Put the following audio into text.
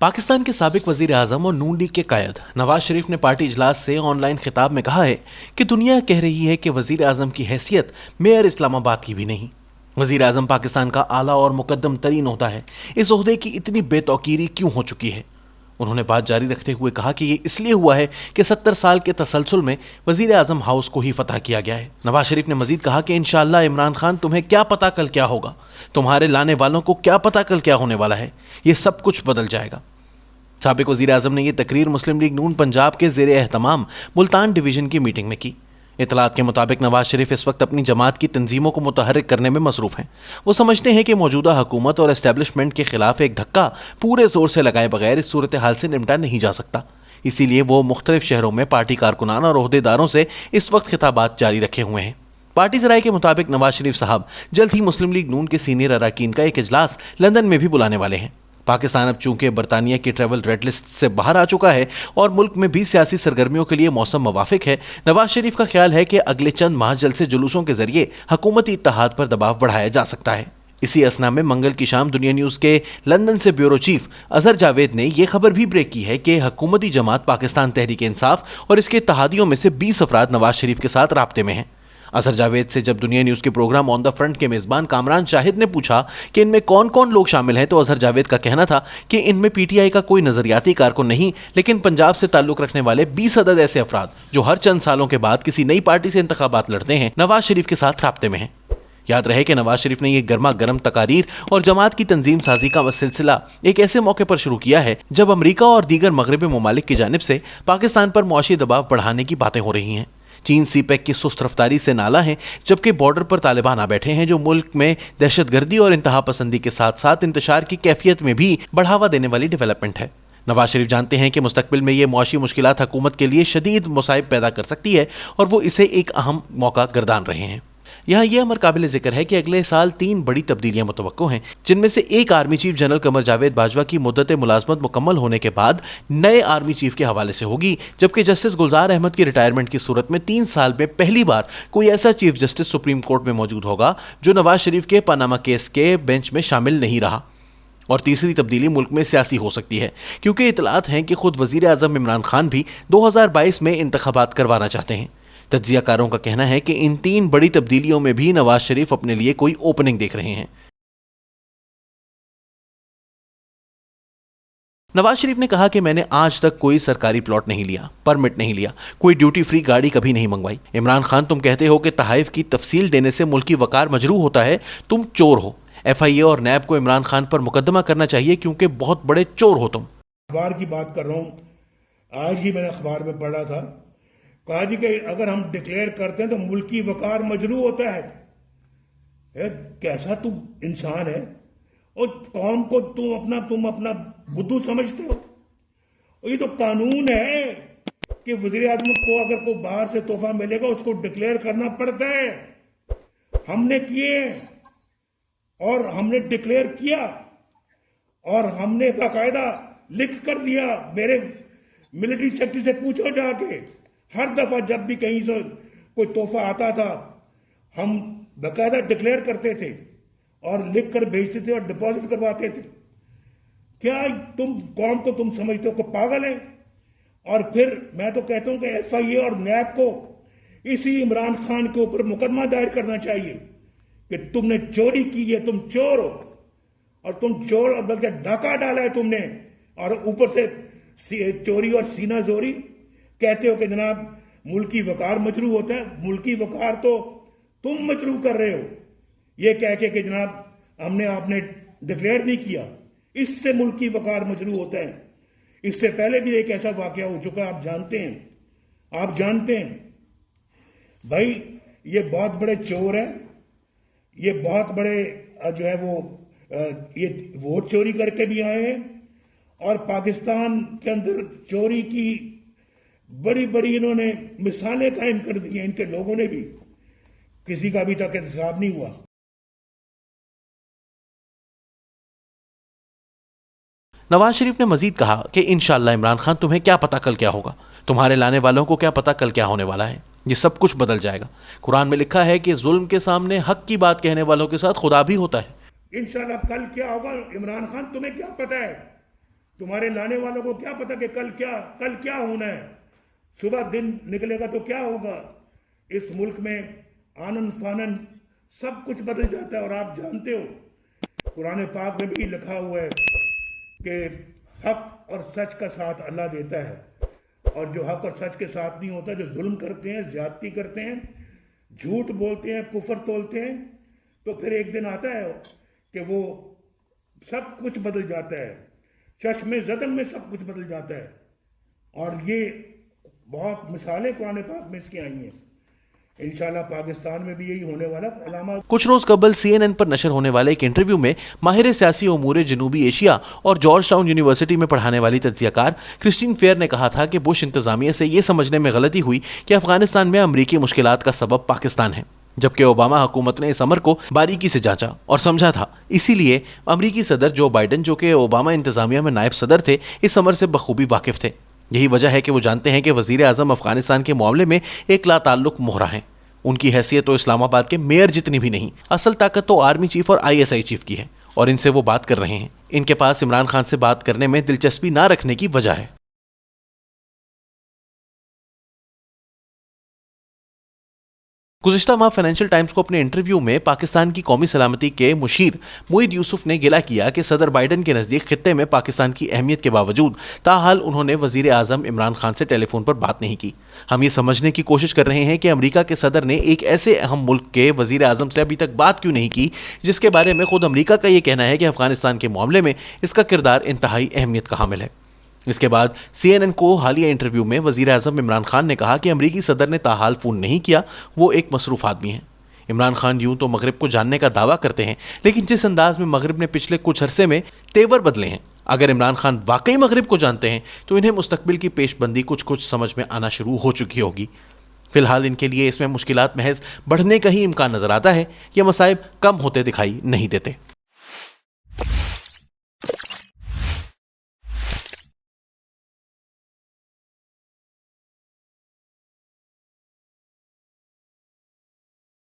पाकिस्तान के साबिक वजीर आजम और नून लीग के कायद नवाज शरीफ ने पार्टी इजलास से ऑनलाइन खिताब में कहा है कि दुनिया कह रही है कि वजीर आजम की हैसियत मेयर इस्लामाबाद की भी नहीं। वजीर आजम पाकिस्तान का आला और मुकद्दम तरीन ओहदा है, इस ओहदे की इतनी बेतौकीरी क्यों हो चुकी है। उन्होंने बात जारी रखते हुए कहा कि ये इसलिए हुआ है कि 70 साल के तसलसल में वजीर आजम हाउस को ही फतह किया गया है। नवाज शरीफ ने मजीद कहा कि इंशाअल्लाह इमरान खान, तुम्हें क्या पता कल क्या होगा, तुम्हारे लाने वालों को क्या पता कल क्या होने वाला है, ये सब कुछ बदल जाएगा। साबिक वजीर आजम ने यह तकरीर मुस्लिम लीग नून पंजाब के ज़ेरे एहतमाम मुल्तान डिवीजन की मीटिंग में की। इतलात के मुताबिक नवाज शरीफ इस वक्त अपनी जमात की तंजीमों को मुतहर्रिक करने में मसरूफ हैं। वो समझते हैं कि मौजूदा हुकूमत और एस्टेब्लिशमेंट के खिलाफ एक धक्का पूरे जोर से लगाए बगैर इस सूरत हाल से निपटा नहीं जा सकता। इसीलिए वो मुख्तलिफ शहरों में पार्टी कारकुनान और ओहदेदारों से इस वक्त खिताबात जारी रखे हुए हैं। पार्टी ज़राए के मुताबिक नवाज शरीफ साहब जल्द ही मुस्लिम लीग नून के सीनियर अरकान का एक इजलास लंदन में भी बुलाने वाले हैं। पाकिस्तान अब चूंकि बरतानिया की ट्रैवल रेड लिस्ट से बाहर आ चुका है और मुल्क में भी सियासी सरगर्मियों के लिए मौसम मुवाफिक है, नवाज शरीफ का ख्याल है कि अगले चंद माह जल्द से जुलूसों के जरिए हुकूमती इत्तेहाद पर दबाव बढ़ाया जा सकता है। इसी असना में मंगल की शाम दुनिया न्यूज के लंदन से ब्यूरो चीफ अजहर जावेद ने यह खबर भी ब्रेक की है कि हुकूमती जमात पाकिस्तान तहरीक इंसाफ और इसके इत्तेहादियों में से 20 अफराद नवाज शरीफ के साथ राब्ते में हैं। अजहर जावेद से जब दुनिया न्यूज के प्रोग्राम ऑन द फ्रंट के मेजबान कामरान शाहिद ने पूछा कि इनमें कौन कौन लोग शामिल हैं, तो अजहर जावेद का कहना था कि इनमें पीटीआई का कोई नजरियाती कारकुन नहीं, लेकिन पंजाब से ताल्लुक रखने वाले 20 अदद ऐसे अफराद जो हर चंद सालों के बाद किसी नई पार्टी से इंतखाबात लड़ते हैं, नवाज शरीफ के साथ राब्ते में हैं। याद रहे कि नवाज शरीफ ने यह गर्मा गर्म तकारीर और जमात की तंजीम साजी का सिलसिला एक ऐसे मौके पर शुरू किया है जब अमरीका और दीगर मगरबी ममालिक की जानिब से पाकिस्तान पर मुआशी दबाव बढ़ाने की बातें हो रही हैं। चीन सीपैक की सुस्त रफ्तारी से नाला है, जबकि बॉर्डर पर तालिबान आ बैठे हैं, जो मुल्क में दहशतगर्दी और इंतहा पसंदी के साथ साथ इंतशार की कैफियत में भी बढ़ावा देने वाली डेवलपमेंट है। नवाज शरीफ जानते हैं कि मुस्तकबिल में ये मुआशी मुश्किलात हुकूमत के लिए शदीद मुसाइब पैदा कर सकती है और वो इसे एक अहम मौका गर्दान रहे हैं। यहाँ यह अमर काबिल जिक्र है कि अगले साल 3 बड़ी तब्दीलियां मुतवक्को हैं, जिनमें से एक army chief general Qamar Javed Bajwa की मुद्दत मुलाजमत मुकम्मल होने के बाद नए आर्मी चीफ के हवाले से होगी, जबकि जस्टिस गुलजार अहमद की रिटायरमेंट की सूरत में 3 साल में पहली बार कोई ऐसा चीफ जस्टिस सुप्रीम कोर्ट में मौजूद होगा जो नवाज शरीफ के पनामा केस के बेंच में शामिल नहीं रहा। और तीसरी तब्दीली मुल्क में सियासी हो सकती है, क्योंकि इतलात हैं कि खुद वजीर आजम इमरान खान भी 2022 में इंतखाबात करवाना चाहते हैं। तज्जियाकारों का कहना है कि इन 3 बड़ी तब्दीलियों में भी नवाज शरीफ अपने लिए कोई ओपनिंग देख रहे हैं। नवाज शरीफ ने कहा कि मैंने आज तक कोई सरकारी प्लॉट नहीं लिया, परमिट नहीं लिया, कोई ड्यूटी फ्री गाड़ी कभी नहीं मंगवाई। इमरान खान, तुम कहते हो कि तहाइफ की तफसील देने से मुल्की वकार मजरू होता है, तुम चोर हो। FIA और नैब को इमरान खान पर मुकदमा करना चाहिए क्योंकि बहुत बड़े चोर हो तुम। अखबार की बात कर रहा हूं, आज ही मैंने अखबार में पढ़ा था, कहा जी कि अगर हम डिक्लेयर करते हैं तो मुल्की वकार मजरू होता है। कैसा तुम इंसान है, और कौम को तुम अपना बुद्धू समझते हो। और ये तो कानून है कि वजीर आजम को अगर कोई बाहर से तोहफा मिलेगा उसको डिक्लेयर करना पड़ता है। हमने किए और हमने डिक्लेयर किया और हमने बाकायदा लिख कर दिया। मेरे मिलिट्री सेक्रेटरी से पूछो जाके, हर दफा जब भी कहीं से कोई तोहफा आता था हम बाकायदा डिक्लेयर करते थे और लिख कर भेजते थे और डिपॉजिट करवाते थे। क्या तुम कौम को तुम समझते हो कि पागल है? और फिर मैं तो कहता हूं कि FIA और नैब को इसी इमरान खान के ऊपर मुकदमा दायर करना चाहिए कि तुमने चोरी की है, तुम चोर हो, और तुम चोर और बल्कि डाका डाला है तुमने, और ऊपर से चोरी और सीना जोरी कहते हो कि जनाब मुल्की वकार मजरू होता है। मुल्की वकार तो तुम मजरू कर रहे हो ये कह के कि जनाब आपने डिक्लेयर नहीं किया, इससे मुल्की वकार मजरू होता है। इससे पहले भी एक ऐसा वाकया हो चुका, आप जानते हैं भाई, ये बहुत बड़े चोर हैं, ये बहुत बड़े जो है वो ये वोट चोरी करके भी आए हैं और पाकिस्तान के अंदर चोरी की बड़ी बड़ी इन्होंने मिसालें कायम कर दी हैं। इनके लोगों ने भी, किसी का अभी तक एहतसाब नहीं हुआ। नवाज शरीफ ने मजीद कहा कि इंशाअल्लाह इमरान खान, तुम्हें क्या पता कल क्या होगा, तुम्हारे लाने वालों को क्या पता कल क्या होने वाला है, ये सब कुछ बदल जाएगा। कुरान में लिखा है कि जुल्म के सामने हक की बात कहने वालों के साथ खुदा भी होता है। इंशाअल्लाह कल क्या होगा इमरान खान, तुम्हें क्या पता है? तुम्हारे लाने वालों को क्या पता कि कल क्या होना है। सुबह दिन निकलेगा तो क्या होगा। इस मुल्क में आनन फानन सब कुछ बदल जाता है और आप जानते हो कुरान पाक में भी लिखा हुआ है कि हक और सच का साथ अल्लाह देता है, और जो हक और सच के साथ नहीं होता, जो जुल्म करते हैं, ज्यादती करते हैं, झूठ बोलते हैं, कुफर तोलते हैं, तो फिर एक दिन आता है कि वो सब कुछ बदल जाता है, चश्मे ज़दन में सब कुछ बदल जाता है। और ये बहुत मिसालें कुरान पाक में इसकी आई हैं। इंशाल्लाह पाकिस्तान में भी यही होने वाला। अलामा कुछ रोज कबल CNN पर नशर होने वाले एक इंटरव्यू में माहिर सियासी उमूर जनूबी एशिया और जॉर्ज टाउन यूनिवर्सिटी में पढ़ाने वाली तज्जियाकार क्रिस्टीन फेयर ने कहा था कि बुश इंतजामिया से यह समझने में गलती हुई कि अफगानिस्तान में अमरीकी मुश्किलात का सबब पाकिस्तान है, जबकि ओबामा हुकूमत ने इस अमर को बारीकी से जांचा और समझा था। इसीलिए अमरीकी सदर जो बाइडन, जो कि ओबामा इंतजामिया में नायब सदर थे, इस अमर से बखूबी वाकिफ थे। यही वजह है कि वो जानते हैं कि वजीर आजम अफगानिस्तान के मामले में एक लाताल्लुक मोहरा हैं। उनकी हैसियत तो इस्लामाबाद के मेयर जितनी भी नहीं, असल ताकत तो आर्मी चीफ और ISI चीफ की है, और इनसे वो बात कर रहे हैं। इनके पास इमरान खान से बात करने में दिलचस्पी ना रखने की वजह है। गुज़िश्ता माह फाइनेंशियल टाइम्स को अपने इंटरव्यू में पाकिस्तान की कौमी सलामती के मुशीर मोईद यूसुफ ने गिला किया कि सदर बाइडन के नज़दीक खित्ते में पाकिस्तान की अहमियत के बावजूद ताहाल उन्होंने वजीर आजम इमरान खान से टेलीफोन पर बात नहीं की। हम ये समझने की कोशिश कर रहे हैं कि अमेरिका के सदर ने एक ऐसे अहम मुल्क के वजीर आजम से अभी तक बात क्यों नहीं की, जिसके बारे में खुद अमेरिका का ये कहना है कि अफगानिस्तान के मामले में इसका किरदार इंतहाई अहमियत का हामिल है। इसके बाद CNN को हालिया इंटरव्यू में वजीर आजम इमरान खान ने कहा कि अमरीकी सदर ने ताहाल फोन नहीं किया, वो एक मसरूफ आदमी है। इमरान खान यूं तो मगरिब को जानने का दावा करते हैं, लेकिन जिस अंदाज में मगरिब ने पिछले कुछ अरसे में तेवर बदले हैं, अगर इमरान खान वाकई मगरिब को जानते हैं तो इन्हें मुस्तकबिल की पेशबंदी कुछ समझ में आना शुरू हो चुकी होगी। फिलहाल इनके लिए इसमें मुश्किलात महज बढ़ने का ही इम्कान नजर आता है। ये मसाइब कम होते दिखाई नहीं देते।